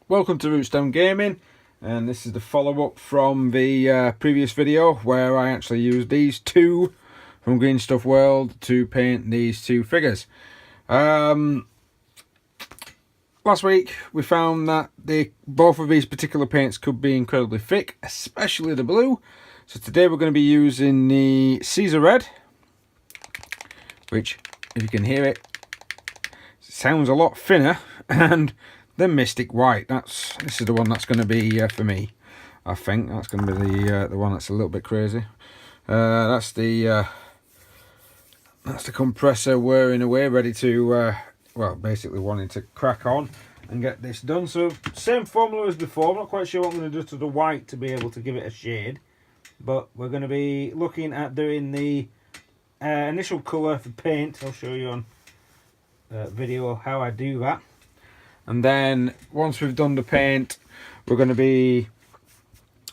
Welcome to Rootstem Gaming, and this is the follow-up from the previous video where I actually used these two from Greenstuff World to paint these two figures. Last week we found that both of these particular paints could be incredibly thick, especially the blue. So today we're going to be using the Caesar Red, which, if you can hear it, sounds a lot thinner, and the Mystic White. This is the one that's going to be for me. I think that's going to be the one that's a little bit crazy. That's the compressor whirring away, ready to well, basically wanting to crack on and get this done. So same formula as before. I'm not quite sure what I'm going to do to the white to be able to give it a shade, but we're going to be looking at doing the initial colour for paint. I'll show you on video how I do that. And then once we've done the paint, we're going to be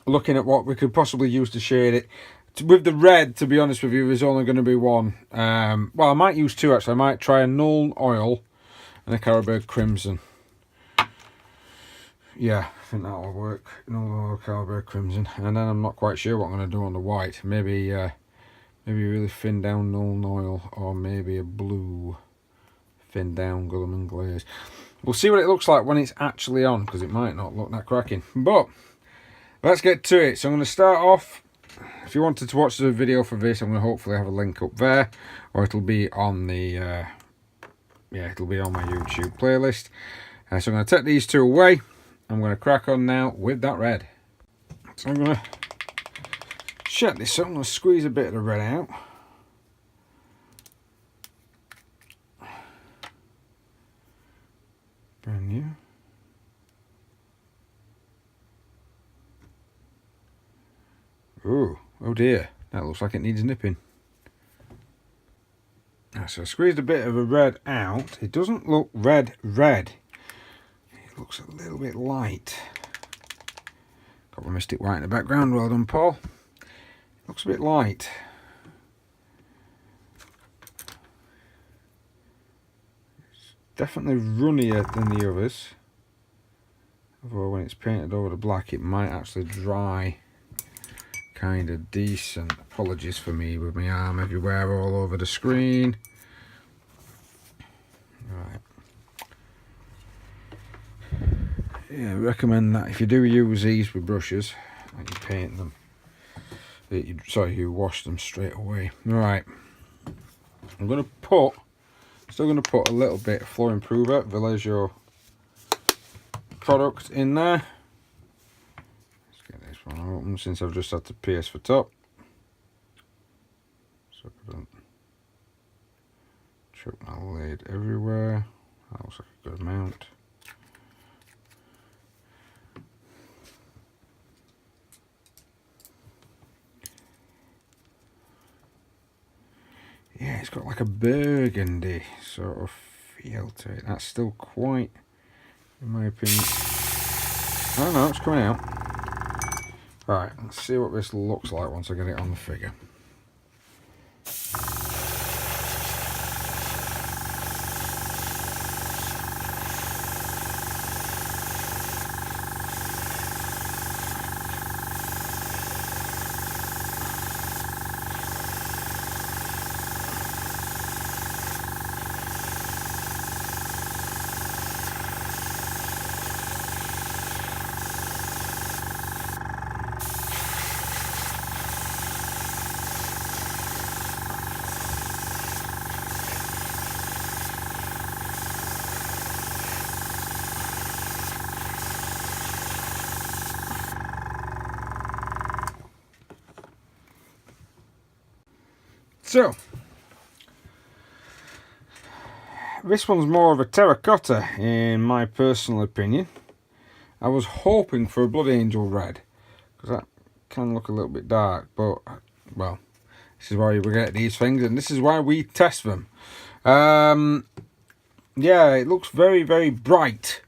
looking at what we could possibly use to shade it. With the red, to be honest with you, there's only going to be one. Well, I might use two actually. I might try a Null Oil and a Caribou Crimson. Yeah, I think that'll work. Null Oil, Caribou Crimson. And then I'm not quite sure what I'm going to do on the white. Maybe really thin down Null Oil, or maybe a blue thin down Guilliman Glaze. We'll see what it looks like when it's actually on, because it might not look that cracking. But let's get to it. So I'm going to start off. If you wanted to watch the video for this, I'm going to hopefully have a link up there, or it'll be on the it'll be on my YouTube playlist. So I'm going to take these two away. I'm going to crack on now with that red. So I'm going to shut this up. I'm going to squeeze a bit of the red out. Brand new. Oh dear, that looks like it needs nipping. So I squeezed a bit of a red out. It doesn't look red. It looks a little bit light. Got the Mystic White in the background. Well done, Paul. Looks a bit light. Definitely runnier than the others. Although when it's painted over the black, it might actually dry kind of decent. Apologies for me with my arm everywhere all over the screen. Right. Yeah, I recommend that if you do use these with brushes, that you paint them. You wash them straight away. Right. I'm going to put. Still going to put a little bit of Floor Improver, Vallejo product in there. Let's get this one open since I've just had to pierce for top. So I don't choke my lid everywhere. That looks like a good amount. Yeah, it's got like a burgundy sort of feel to it. That's still quite, in my opinion. Oh no, it's coming out. Right, let's see what this looks like once I get it on the figure. So, this one's more of a terracotta in my personal opinion. I was hoping for a Blood Angel red, because that can look a little bit dark, but, well, this is why we get these things, and this is why we test them. Yeah, it looks very, very bright.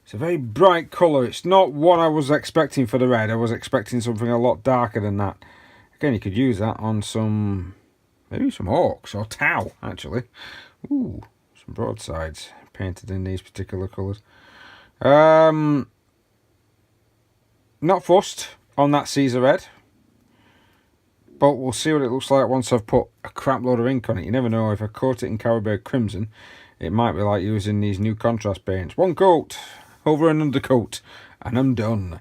It's a very bright colour. It's not what I was expecting for the red. I was expecting something a lot darker than that. Again, you could use that on some... maybe some orcs or Tau, actually. Ooh, some broadsides painted in these particular colours. not fussed on that Caesar red, but we'll see what it looks like once I've put a crap load of ink on it. You never know, if I coat it in Caribou Crimson, it might be like using these new contrast paints. One coat over an undercoat and I'm done.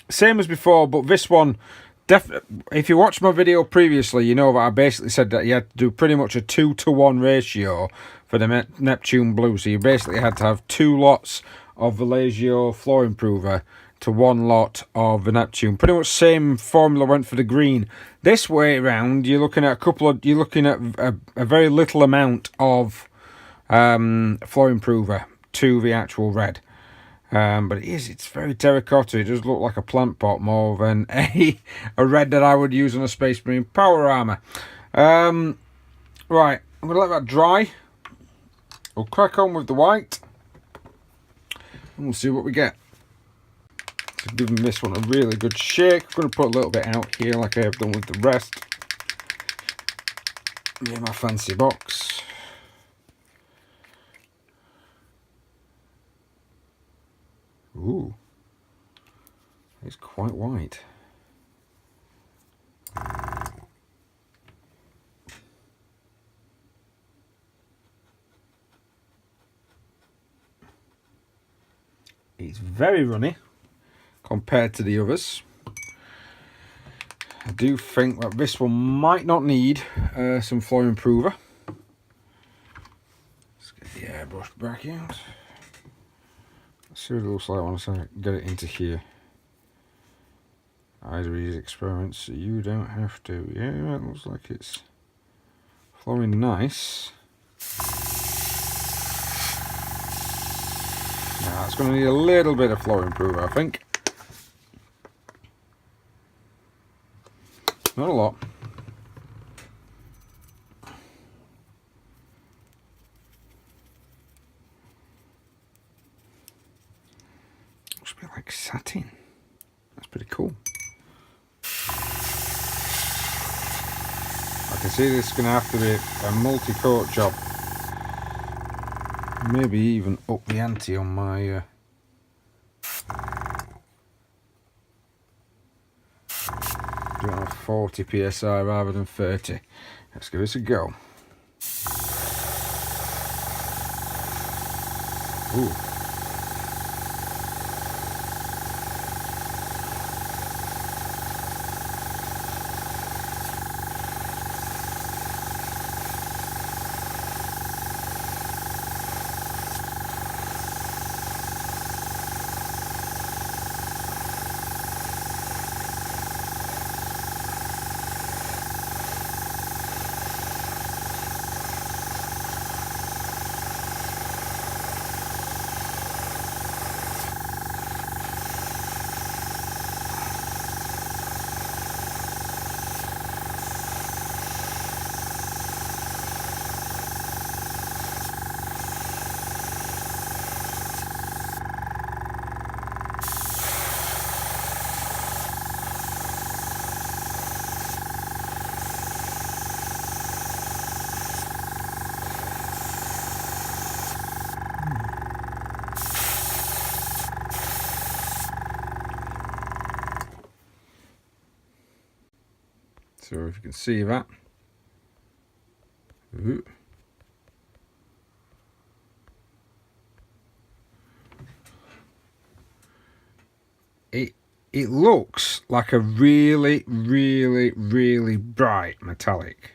Same as before, but this one, if you watched my video previously, you know that I basically said that you had to do pretty much a 2-to-1 ratio for the Neptune Blue. So you basically had to have 2 lots of Vallejo Floor Improver to 1 lot of the Neptune. Pretty much same formula went for the green. This way around, you're looking at a very little amount of Floor Improver to the actual red. But it's very terracotta. It does look like a plant pot more than a red that I would use on a Space Marine Power Armor. Right, I'm going to let that dry. We'll crack on with the white. And we'll see what we get. So giving this one a really good shake. I'm going to put a little bit out here like I have done with the rest. In my fancy box. Ooh, it's quite white. It's very runny compared to the others. I do think that this one might not need some Floor Improver. Let's get the airbrush back out. See what it looks like once I get it into here. Either use experiments, so you don't have to. Yeah, it looks like it's flowing nice. Now it's going to need a little bit of Floor Improver, I think. Not a lot. Looks a bit like satin. That's pretty cool. I can see this is going to have to be a multi-coat job. Maybe even up the ante on my do it on 40 psi rather than 30. Let's give this a go. Ooh. So if you can see that. Ooh. It looks like a really bright metallic.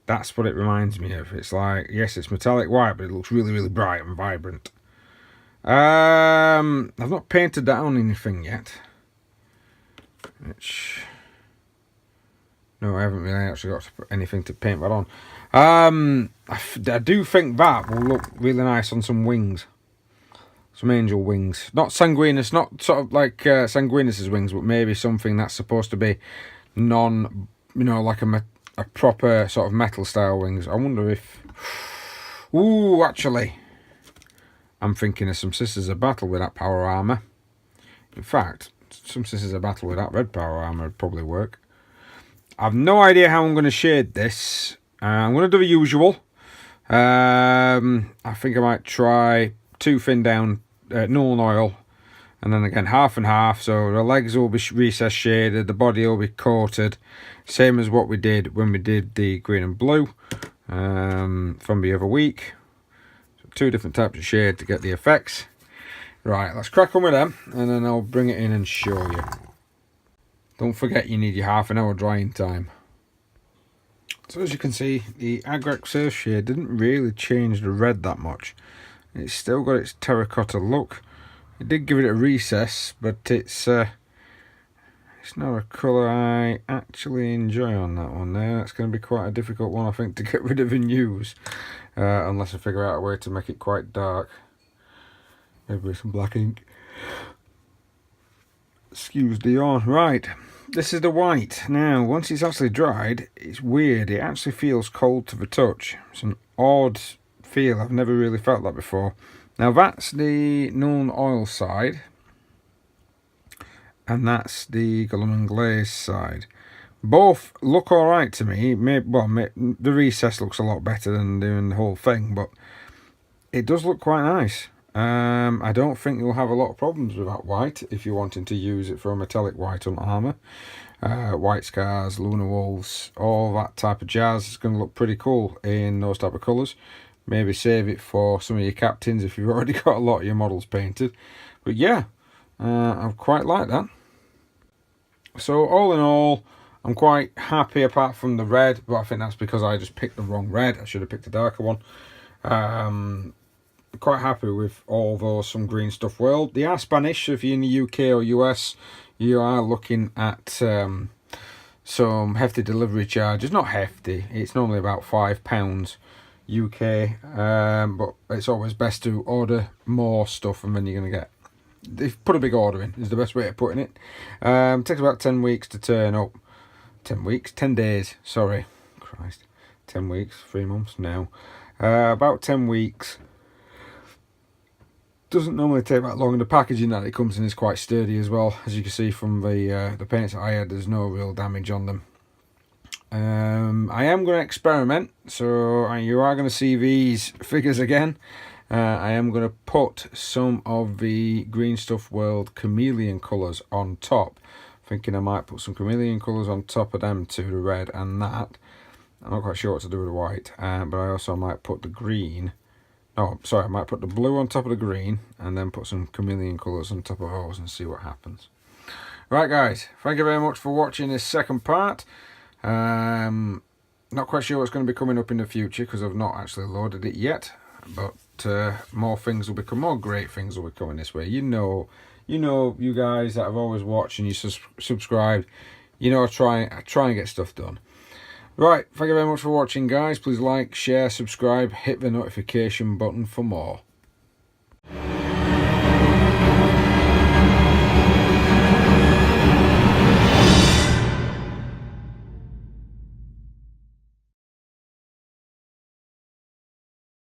That's what it reminds me of. It's like, yes, it's metallic white, but it looks really bright and vibrant. I've not painted that on anything yet. Which, no, I haven't really actually got to put anything to paint that on. I do think that will look really nice on some wings. Some angel wings. Not Sanguinus, not sort of like Sanguinus's wings, but maybe something that's supposed to be non, like a proper sort of metal style wings. I wonder if... Ooh, actually, I'm thinking of some Sisters of Battle with that power armor. In fact, some Sisters of Battle with that red power armor would probably work. I've no idea how I'm going to shade this. I'm going to do the usual. I think I might try 2 thin down null oil, and then again half and half. So the legs will be recessed shaded, the body will be coated, same as what we did when we did the green and blue from the other week. So 2 different types of shade to get the effects. Right, let's crack on with them, and then I'll bring it in and show you. Don't forget you need your half-an-hour drying time. So as you can see, the Agrex Surf shade didn't really change the red that much. It's still got its terracotta look. It did give it a recess, but it's not a colour I actually enjoy on that one there. That's going to be quite a difficult one, I think, to get rid of and use, unless I figure out a way to make it quite dark. Maybe with some black ink. Excuse the yawn. Right, this is the white. Now, once it's actually dried, it's weird. It actually feels cold to the touch. It's an odd feel. I've never really felt that before. Now, that's the Nuln Oil side, and that's the Gulliman Glaze side. Both look alright to me. The recess looks a lot better than doing the whole thing, but it does look quite nice. I don't think you'll have a lot of problems with that white if you're wanting to use it for a metallic white on armour. White Scars, Lunar Wolves, all that type of jazz. It's going to look pretty cool in those type of colours. Maybe save it for some of your captains if you've already got a lot of your models painted. But yeah, I quite like that. So all in all, I'm quite happy apart from the red, but I think that's because I just picked the wrong red. I should have picked a darker one. Quite happy with all those from Greenstuff World. They are Spanish, so if you're in the UK or US, you are looking at some hefty delivery charges. Not hefty, it's normally about £5 UK, but it's always best to order more stuff and then you're going to get, put a big order in is the best way of putting it. Takes about 10 weeks to turn up. 10 days, sorry, Christ, 10 weeks, 3 months now. About 10 weeks. Doesn't normally take that long, and the packaging that it comes in is quite sturdy as well. As you can see from the paints that I had, there's no real damage on them. I am going to experiment, so you are going to see these figures again. I am going to put some of the Greenstuff World chameleon colours on top. Thinking I might put some chameleon colours on top of them too, the red and that. I'm not quite sure what to do with the white, but I also might put the green. Oh, sorry, I might put the blue on top of the green and then put some chameleon colours on top of those and see what happens. Right, guys, thank you very much for watching this second part. Not quite sure what's going to be coming up in the future because I've not actually loaded it yet, but more things will become, more great things will be coming this way. You know, you guys that have always watched and you subscribed, you know I try and get stuff done. Right, thank you very much for watching, guys. Please like, share, subscribe, hit the notification button for more.